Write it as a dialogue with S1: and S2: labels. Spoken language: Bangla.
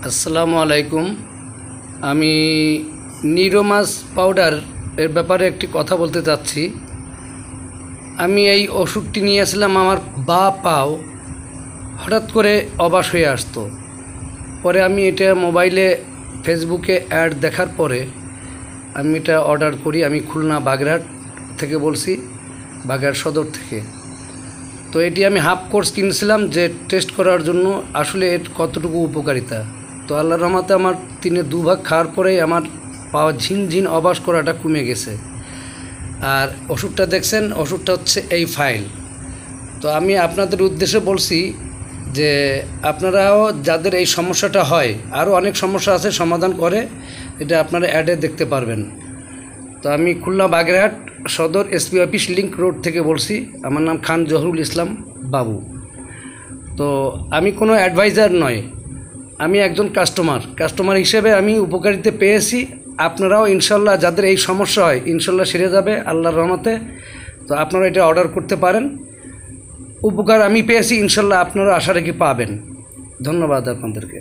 S1: আসসালামু আলাইকুম। আমি নিরোমাস পাউডার এর ব্যাপারে একটি কথা বলতে চাচ্ছি। আমি এই ওষুধটি নিয়ে আসলাম, আমার পাও হঠাৎ করে অবাস হয়ে আসতো। পরে আমি এটা মোবাইলে ফেসবুকে অ্যাড দেখার পরে আমি এটা অর্ডার করি। আমি খুলনা বাগেরহাট থেকে বলছি, বাগেরহাট সদর থেকে। তো এটি আমি হাফ কোর্স কিনেছিলাম যে টেস্ট করার জন্য আসলে এর কতটুকু উপকারিতা। তো আল্লাহর রহমতে আমার 2 ভাগ খাওয়ার পরেই আমার পাওয়া ঝিনঝিন অবাস করাটা কমে গেছে। আর ওষুধটা দেখছেন, ওষুধটা হচ্ছে এই ফাইল। তো আমি আপনাদের উদ্দেশ্যে বলছি যে আপনারাও যাদের এই সমস্যাটা হয়, আরও অনেক সমস্যা আছে সমাধান করে, এটা আপনারা অ্যাডে দেখতে পারবেন। তো আমি খুলনা বাগেরহাট সদর এসপি অফিস লিংক রোড থেকে বলছি। আমার নাম খান জহুরুল ইসলাম বাবু। তো আমি কোনো অ্যাডভাইজার নয়, আমি একজন কাস্টমার হিসেবে আমি উপকারিতা পেয়েছি। আপনারাও ইনশাল্লাহ, যাদের এই সমস্যা হয়, ইনশাল্লাহ সেরে যাবে আল্লাহর রহমতে। তো আপনারা এটা অর্ডার করতে পারেন। উপকার আমি পেয়েছি, ইনশাল্লাহ আপনারা আশা রেখে পাবেন। ধন্যবাদ আপনাদেরকে।